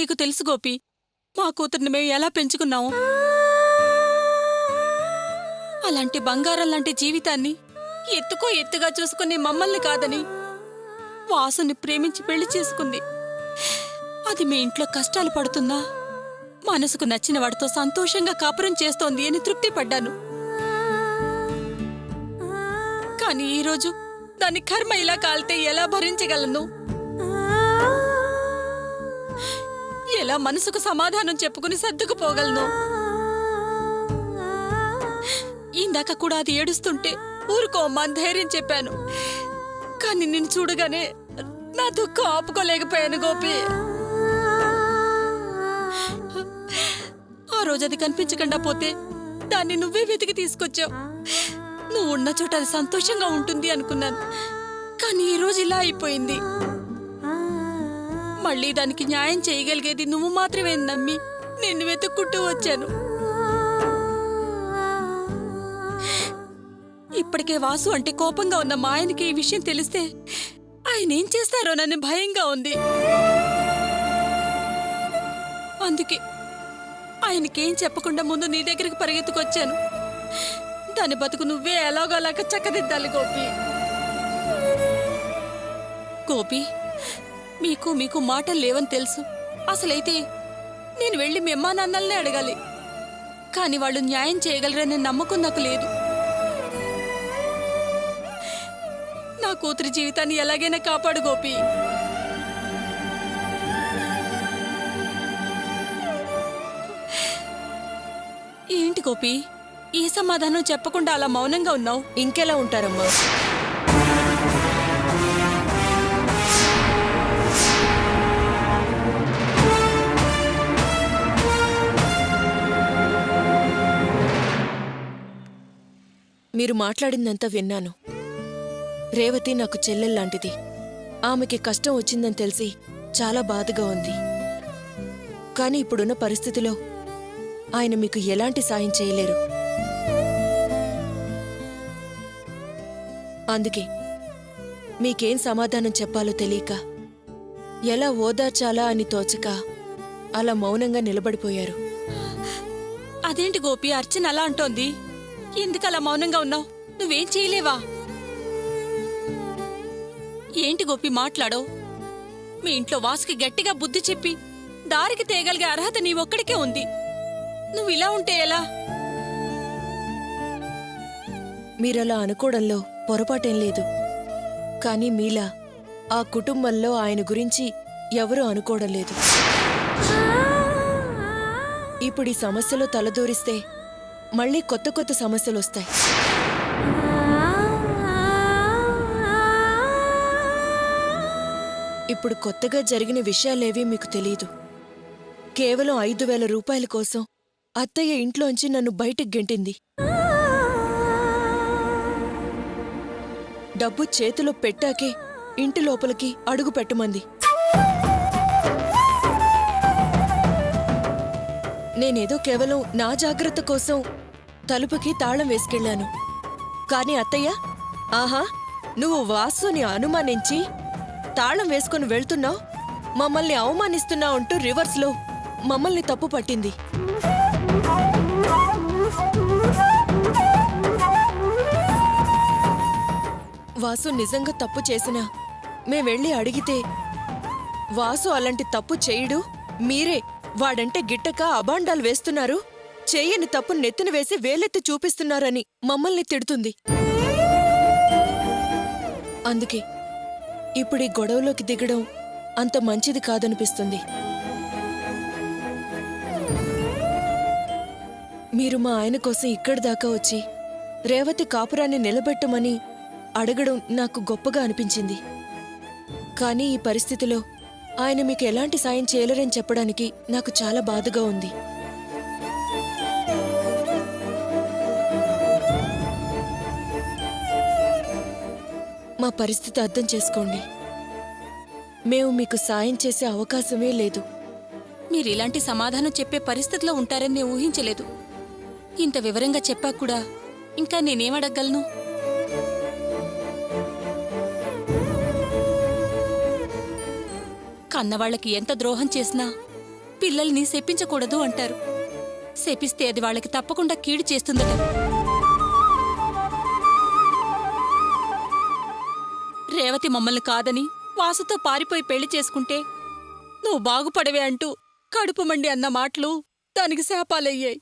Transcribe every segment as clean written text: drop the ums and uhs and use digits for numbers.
నీకు తెలుసు గోపి, మా కూతుర్ని మేము ఎలా పెంచుకున్నాము. అలాంటి బంగారం లాంటి జీవితాన్ని ఎత్తుగా చూసుకుని మమ్మల్ని కాదని వాసుని ప్రేమించి పెళ్లి చేసుకుంది. అది మీ ఇంట్లో కష్టాలు పడుతుందా, మనసుకు నచ్చిన వాడితో సంతోషంగా కాపురం చేస్తోంది అని తృప్తి పడ్డాను. కానీ ఈరోజు దాని కర్మ ఇలా కాలితే ఎలా భరించగలను? ఎలా మనసుకు సమాధానం చెప్పుకుని సర్దుకుపోగలను? ఇందాక కూడా అది ఏడుస్తుంటే ఊరుకో అమ్మా అని ధైర్యం చెప్పాను. కానీ నిన్ను చూడగానే నా దుఃఖం ఆపుకోలేకపోయాను గోపి. ఆ రోజు అది కనిపించకుండా పోతే దాన్ని నువ్వే వెతికి తీసుకొచ్చావు. నువ్వు ఉన్న చోట అది సంతోషంగా ఉంటుంది అనుకున్నాను. కానీ ఈరోజు ఇలా అయిపోయింది. మళ్ళీ దానికి న్యాయం చేయగలిగేది నువ్వు మాత్రమే నమ్మి నిన్ను వెతుక్కుంటూ వచ్చాను. ఇప్పటికే వాసు అంటే కోపంగా ఉన్న మా ఆయనకి ఈ విషయం తెలిస్తే ఆయన ఏం చేస్తారో నన్ను భయంగా ఉంది. అందుకే ఆయనకేం చెప్పకుండా ముందు నీ దగ్గరికి పరిగెత్తుకొచ్చాను. దాని బతుకు నువ్వే ఎలాగోలాగా చక్కదిద్దాలి గోపి. గోపి, మీకు మాటలు లేవని తెలుసు. అసలైతే నేను వెళ్ళి మీ అమ్మా నాన్నల్ని అడగాలి. కానీ వాళ్ళు న్యాయం చేయగలరనే నమ్మకం నాకు లేదు. నా కూతురి జీవితాన్ని ఎలాగైనా కాపాడు గోపి. ఏంటి గోపి, ఏ సమాధానం చెప్పకుండా అలా మౌనంగా ఉన్నావు? ఇంకెలా ఉంటారమ్మా? మీరు మాట్లాడిందంతా విన్నాను. రేవతి నాకు చెల్లెల్లాంటిది. ఆమెకి కష్టం వచ్చిందని తెలిసి చాలా బాధగా ఉంది. కానీ ఇప్పుడున్న పరిస్థితిలో ఆయన మీకు ఎలాంటి సాయం చేయలేరు. అందుకే మీకేం సమాధానం చెప్పాలో తెలియక, ఎలా ఓదార్చాలా అని తోచక అలా మౌనంగా నిలబడిపోయారు. అదేంటి గోపి, అర్చన అలా అంటోంది? ఎందుకలా మౌనంగా ఉన్నావు? నువ్వేం చేయలేవా? ఏంటి గోపి మాట్లాడో? మీ ఇంట్లో వాసుకి గట్టిగా బుద్ధి చెప్పి దారికి తేగలిగే అర్హత నీ ఒక్కడికే ఉంది. నువ్వు ఇలా ఉంటే ఎలా? మీరలా అనుకోవడంలో పొరపాటేం లేదు. కానీ మీలా ఆ కుటుంబంలో ఆయన గురించి ఎవరూ అనుకోవడం లేదు. ఇప్పుడు ఈ సమస్యలో తలదూరిస్తే మళ్ళీ కొత్త కొత్త సమస్యలొస్తాయి. ఇప్పుడు కొత్తగా జరిగిన విషయాలేవీ మీకు తెలీదు. కేవలం 5,000 రూపాయల కోసం అత్తయ్య ఇంట్లోంచి నన్ను బయటికి గెంటింది. డబ్బు చేతిలో పెట్టాకే ఇంటి లోపలికి అడుగు పెట్టమంది. నేనేదో కేవలం నా జాగ్రత్త కోసం తలుపుకి తాళం వేసుకెళ్లాను. కాని అత్తయ్య, ఆహా, నువ్వు వాసుని అనుమానించి తాళం వేసుకుని వెళ్తున్నావు, మమ్మల్ని అవమానిస్తున్నావు అంటూ రివర్స్లో మమ్మల్ని తప్పు పట్టింది. వాసు నిజంగా తప్పు చేసినా మేమెళ్ళి అడిగితే, వాసు అలాంటి తప్పు చేయడు, మీరే వాడంటే గిట్టక అబాండాలు వేస్తున్నారు, చెయ్యని తప్పు నెత్తిన వేసి వేలెత్తి చూపిస్తున్నారని మమ్మల్ని తిడుతుంది. అందుకే ఇప్పుడీ గొడవలోకి దిగడం అంత మంచిది కాదనిపిస్తుంది. మీరు మా ఆయన కోసం ఇక్కడి దాకా వచ్చి రేవతి కాపురాన్ని నిలబెట్టమని అడగడం నాకు గొప్పగా అనిపించింది. కానీ ఈ పరిస్థితిలో ఆయన మీకు ఎలాంటి సాయం చేయలేరని చెప్పడానికి నాకు చాలా బాధగా ఉంది. మా పరిస్థితి అర్థం చేసుకోండి. మేము మీకు సాయం చేసే అవకాశమే లేదు. మీరిలాంటి సమాధానం చెప్పే పరిస్థితిలో ఉంటారని నేను ఊహించలేదు. ఇంత వివరంగా చెప్పా కూడా ఇంకా నేనేమడగలను? కన్నవాళ్లకి ఎంత ద్రోహం చేసినా పిల్లల్ని శపించకూడదు అంటారు. శపిస్తే అది వాళ్ళకి తప్పకుండా కీడు చేస్తుందట. రేవతి మమ్మల్ని కాదని వాసుతో పారిపోయి పెళ్లి చేసుకుంటే నువ్వు బాగుపడవే అంటూ కడుపు మండి అన్న మాటలు దానికి శాపాలయ్యాయి.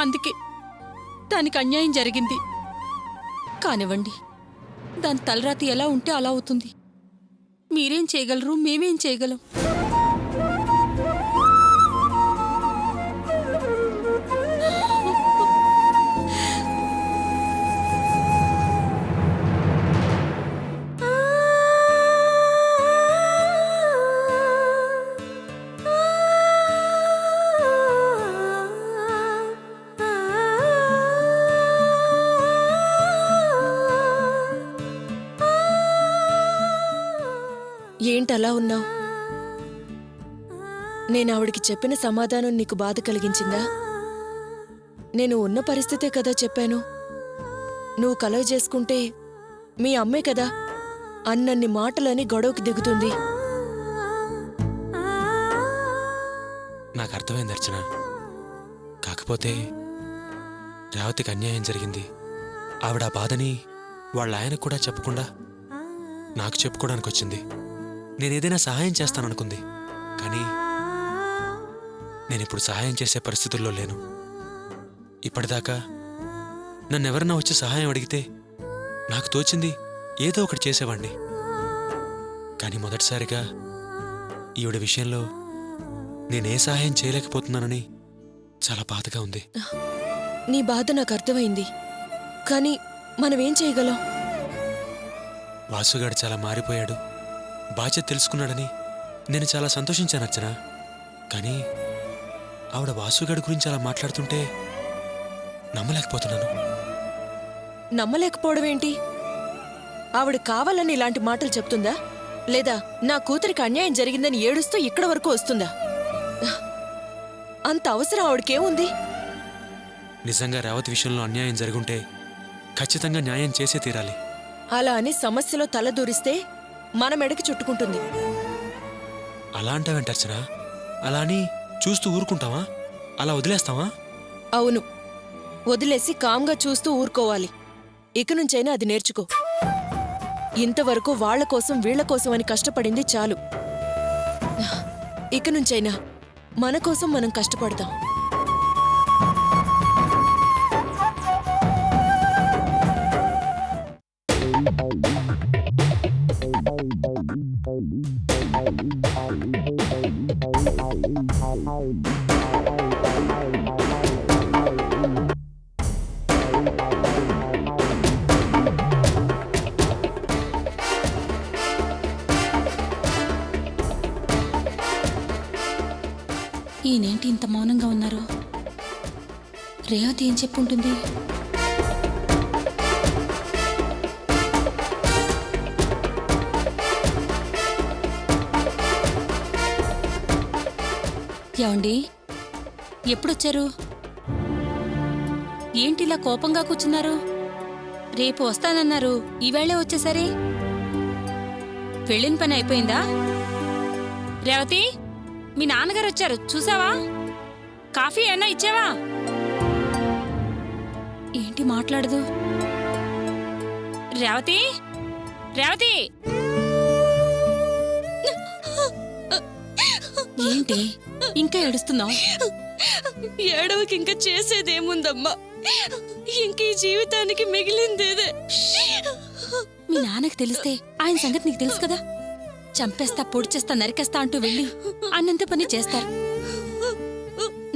అందుకే దానికి అన్యాయం జరిగింది. కానివ్వండి, దాని తలరాతి ఎలా ఉంటే అలా అవుతుంది. మీరేం చేయగలరు, మేమేం చేయగలం? ఏంటలా ఉన్నావు? నేను ఆవిడికి చెప్పిన సమాధానం నీకు బాధ కలిగించిందా? నేను ఉన్న పరిస్థితే కదా చెప్పాను. నువ్వు కలవ చేసుకుంటే మీ అమ్మే కదా అన్నన్ని మాటలని గొడవకి దిగుతుంది. నాకు అర్థమైంది అర్చన. కాకపోతే రేవతికి అన్యాయం జరిగింది. ఆవిడ ఆ బాధని వాళ్ళ ఆయనకు కూడా చెప్పకుండా నాకు చెప్పుకోవడానికి వచ్చింది. నేనేదైనా సహాయం చేస్తాననుకుంది. కానీ నేనిప్పుడు సహాయం చేసే పరిస్థితుల్లో లేను. ఇప్పటిదాకా నన్నెవరన్నా వచ్చి సహాయం అడిగితే నాకు తోచింది ఏదో ఒకటి చేసేవాణ్ణి. కానీ మొదటిసారిగా ఈవిడ విషయంలో నేనే సహాయం చేయలేకపోతున్నానని చాలా బాధగా ఉంది. నీ బాధ నాకు అర్థమైంది. కానీ మనమేం చేయగలం? వాసుగాడు చాలా మారిపోయాడు, బాధ్యత తెలుసుకున్నాడని నేను చాలా సంతోషించాను అర్చన. కానీ ఆవిడ వాసుగాడి గురించి అలా మాట్లాడుతుంటే నమ్మలేకపోతున్నాను. నమ్మలేకపోవడం ఏంటి? ఆవిడ కావాలని ఇలాంటి మాటలు చెప్తుందా? లేదా నా కూతురికి అన్యాయం జరిగిందని ఏడుస్తూ ఇక్కడ వరకు వస్తుందా? అంత అవసరం ఆవిడకేముంది? నిజంగా రేవతి విషయంలో అన్యాయం జరుగుంటే ఖచ్చితంగా న్యాయం చేసే తీరాలి. అలా అని సమస్యలో తలదూరిస్తే మన మెడకి చుట్టుకుంటుంది. అలా అంటావేంటి అర్చన? అలా అని చూస్తూ ఊరుకుంటావా? అలా వదిలేస్తావా? అవును, వదిలేసి కామ్గా చూస్తూ ఊరుకోవాలి. ఇక నుంచైనా అది నేర్చుకో. ఇంతవరకు వాళ్ల కోసం వీళ్ల కోసం అని కష్టపడింది చాలు. ఇక నుంచైనా మన కోసం మనం కష్టపడదాం. ఈయనేంటి ఇంత మౌనంగా ఉన్నారు? రేవతి ఏం చెప్పుంటుంది? ఏమండి, ఎప్పుడొచ్చారు? ఏంటిలా కోపంగా కూర్చున్నారు? రేపు వస్తానన్నారు, ఈవేళే వచ్చేసరి. వెళ్ళిన పని అయిపోయిందా? రేవతి, మీ నాన్నగారు వచ్చారు, చూసావా? కాఫీ ఏమన్నా ఇచ్చావా? ఏంటి మాట్లాడదు? రేవతి, రేవతి! ఏంటి ఇంకా ఏడుస్తున్నావు? ఏడవకి ఇంకా చేసేదేముందమ్మా? ఇంక ఈ జీవితానికి మిగిలిందేదే. మీ నాన్నకి తెలిస్తే ఆయన సంగతి నీకు తెలుసు కదా. చంపేస్తా, పొడిచేస్తా, నరికేస్తా అంటూ వెళ్ళి అన్నంత పని చేస్తారు.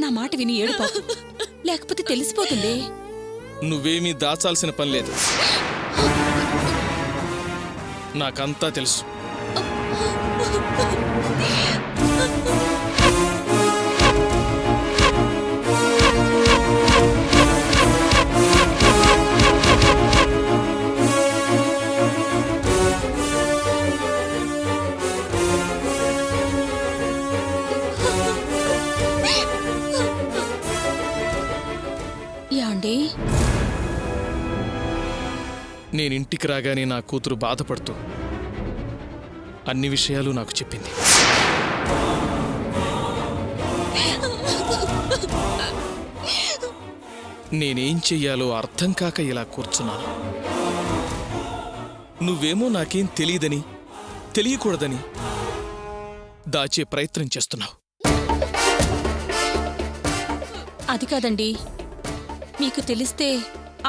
నా మాట విని ఏడుపా, లేకపోతే తెలిసిపోతుంది. నువ్వేమీ దాచాల్సిన పని లేదు, నాకంతా తెలుసు. యాండి, నేనింటికి రాగానే నా కూతురు బాధపడుతూ అన్ని విషయాలు నాకు చెప్పింది. నేనేం చెయ్యాలో అర్థం కాక ఇలా కూర్చున్నాను. నువ్వేమో నాకేం తెలియదని, తెలియకూడదని దాచే ప్రయత్నం చేస్తున్నావు. అది కాదండి, మీకు తెలిస్తే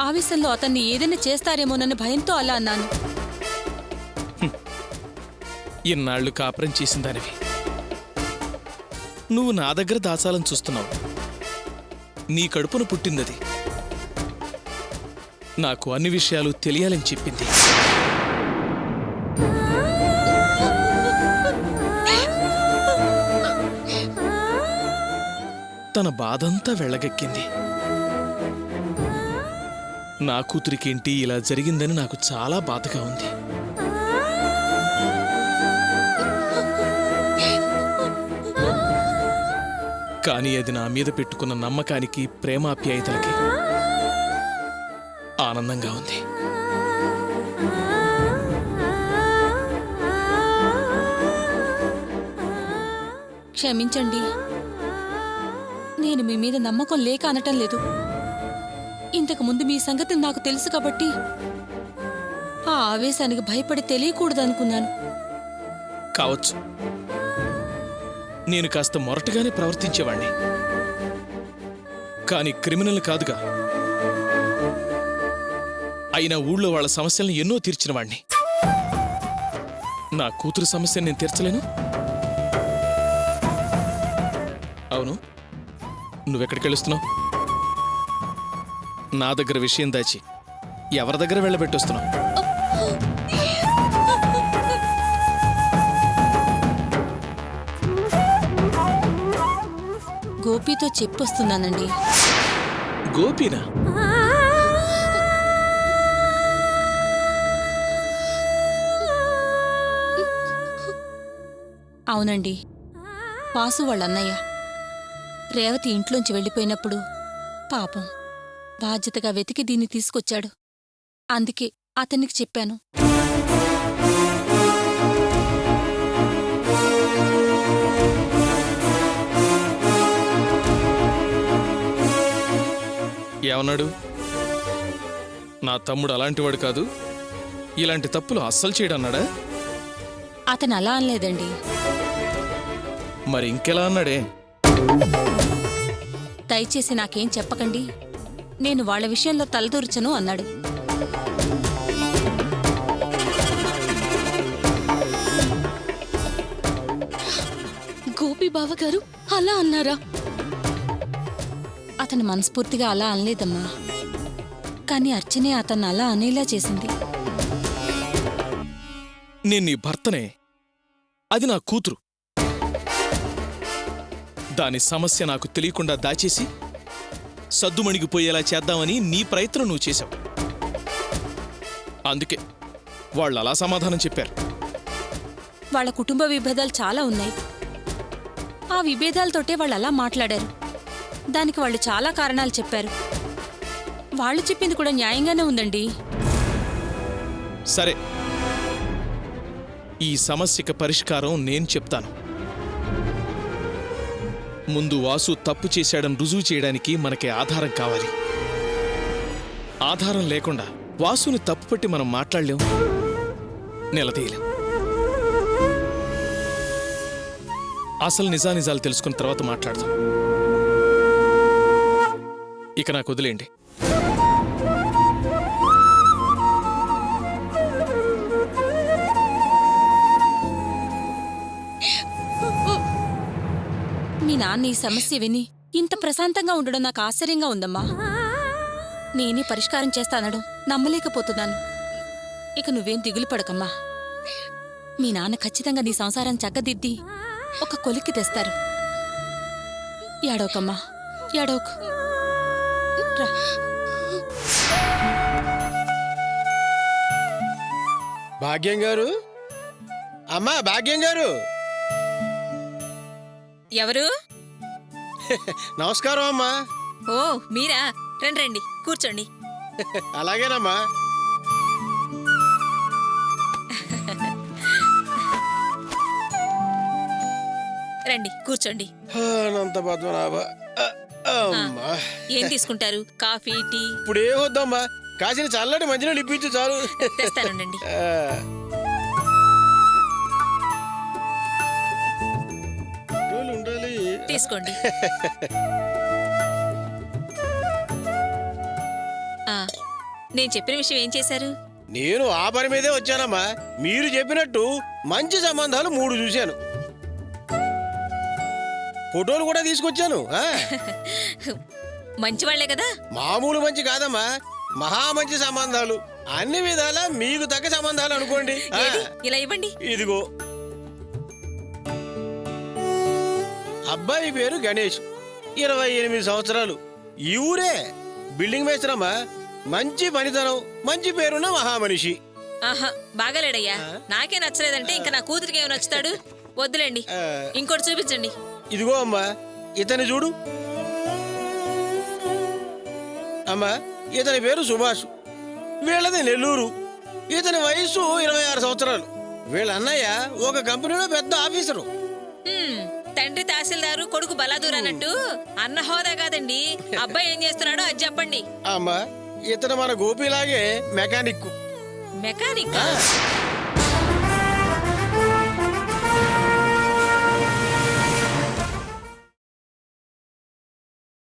ఆవేశంలో అతన్ని ఏదైనా చేస్తారేమోనన్న భయంతో అలా అన్నాను. ఇన్నాళ్లు కాపురం చేసిందానివి నువ్వు నా దగ్గర దాచాలని చూస్తున్నావు. నీ కడుపును పుట్టిందది. నాకు అన్ని విషయాలు తెలియాలని చెప్పింది. తన బాధంతా వెళ్ళగక్కింది. నా కూతురికేంటి ఇలా జరిగిందని నాకు చాలా బాధగా ఉంది. కానీ అది నా మీద పెట్టుకున్న నమ్మకానికి, ప్రేమాప్యాయతలకి ఆనందంగా ఉంది. క్షమించండి, నేను మీ మీద నమ్మకం లేక అనటం లేదు. ఇంతకు ముందు మీ సంగతి నాకు తెలుసు కాబట్టి ఆ ఆవేశానికి భయపడి తెలియకూడదనుకున్నాను. కావచ్చు, నేను కాస్త మొరటుగానే ప్రవర్తించేవాణ్ణి. కానీ క్రిమినల్ కాదుగా. అయినా ఊళ్ళో వాళ్ళ సమస్యలను ఎన్నో తీర్చిన వాణ్ణి. నా కూతురు సమస్యను నేను తీర్చలేను? అవును, నువ్వెక్కడికి వెళుస్తున్నావు? నా దగ్గర విషయం దాచి ఎవరి దగ్గర వెళ్ళబెట్టొస్తున్నావు? గోపితో చెప్పొస్తున్నానండి. గోపీనా? అవునండి, వాసు వాళ్ళ అన్నయ్య. రేవతి ఇంట్లోంచి వెళ్ళిపోయినప్పుడు పాపం బాధ్యతగా వెతికి దీన్ని తీసుకొచ్చాడు. అందుకే అతనికి చెప్పాను. ఏమన్నాడు? నా తమ్ముడు అలాంటివాడు కాదు, ఇలాంటి తప్పులు అస్సలు చేయడన్నాడా? అతను అలా అనలేదండి. మరి ఇంకెలా అన్నాడే? దయచేసి నాకేం చెప్పకండి, నేను వాళ్ళ విషయంలో తలదూర్చను అన్నాడు. గోపి బావగారు అలా అన్నారా? అతను మనస్ఫూర్తిగా అలా అనలేదమ్మా. కానీ అర్చనే అతన్ని అలా అనేలా చేసింది. నేను నీ భర్తనే, అది నా కూతురు. దాని సమస్య నాకు తెలియకుండా దాచేసి సద్దుమణిగిపోయేలా చేద్దామని నీ ప్రయత్నం నువ్వు చేశావు. అందుకే వాళ్ళు అలా సమాధానం చెప్పారు. వాళ్ళ కుటుంబ విభేదాలు చాలా ఉన్నాయి. ఆ విభేదాలతోటే వాళ్ళు అలా మాట్లాడారు. దానికి వాళ్ళు చాలా కారణాలు చెప్పారు. వాళ్ళు చెప్పింది కూడా న్యాయంగానే ఉందండి. సరే, ఈ సమస్యకి పరిష్కారం నేను చెప్తాను. ముందు వాసు తప్పు చేశాడని రుజువు చేయడానికి మనకి ఆధారం కావాలి. ఆధారం లేకుండా వాసుని తప్పుపట్టి మనం మాట్లాడలేం, నిలదీయలేం. అసలు నిజానిజాలు తెలుసుకున్న తర్వాత మాట్లాడదాం. ఇక నాకు వదిలేండి. మీ నాన్న ఈ సమస్య విని ఇంత ప్రశాంతంగా ఉండడం నాకు ఆశ్చర్యంగా ఉందమ్మా. నేనే పరిష్కారం చేస్తానడం నమ్మలేకపోతున్నాను. ఇక నువ్వేం దిగులు పడకమ్మా. మీ నాన్న ఖచ్చితంగా నీ సంసారం చక్కదిద్ది ఒక కొలిక్కి తెస్తారు. ఏడవకమ్మా, ఏడవకు. రా. భాగ్యం గారు, అమ్మా భాగ్యం గారు, ఎవరు? నమస్కారం అమ్మా. ఓ మీరా? రండి రండి, కూర్చోండి. అలాగేనమ్మా. రండి కూర్చోండి. అనంత పద్మనాభ. అమ్మా ఏం తీసుకుంటారు? Coffee, tea? ఇప్పుడు ఏ వద్దమ్మా, కాసిన చల్లటి మంచినీళ్ళు ఇప్పించు చాలు. తెస్తానండి. ఆ, రోజులు ఉండాలి. తీసుకోండి. ఆ, నేను చెప్పిన విషయం ఏం చేశారు? నేను ఆ పని మీదే వచ్చానమ్మా. మీరు చెప్పినట్టు మంచి సంబంధాలు 3 చూశాను. ఫోటోలు కూడా తీసుకొచ్చాను. మంచి వాళ్లే కదా. మామూలు మంచి కాదమ్మా, మహా మంచి సంబంధాలు. అన్ని విధాలా మీకు తగ్గ సంబంధాలు అనుకోండి. ఏది? ఇలా ఇవ్వండి. ఇదిగో, అబ్బాయి పేరు గణేష్, 28 సంవత్సరాలు. ఈ ఊరే, బిల్డింగ్ మేస్త్రమ్మా. మంచి పనితనం, మంచి పేరున్న మహామనిషి. ఆహా, బాగాలేడయ్యా. నాకే నచ్చలేదంటే ఇంకా నా కూతురికి ఏమి నచ్చుతాడు? వద్దులేండి, ఇంకోటి చూపించండి. ఇదిగో అమ్మా, ఇతని చూడు. అమ్మా, ఇతని పేరు సుభాష్, వీళ్ళది నెల్లూరు. ఇతని వయస్సు 26 సంవత్సరాలు. వీళ్ళ అన్నయ్య ఒక కంపెనీలో పెద్ద ఆఫీసరు. తండ్రి తహసీల్దారు, కొడుకు బలాదూర్ అన్నట్టు అన్న హోదా కాదండి. అబ్బాయి ఏం చేస్తున్నాడో అది చెప్పండి. అమ్మా, ఇతను మన గోపిలాగే మెకానిక్. మెకానిక్?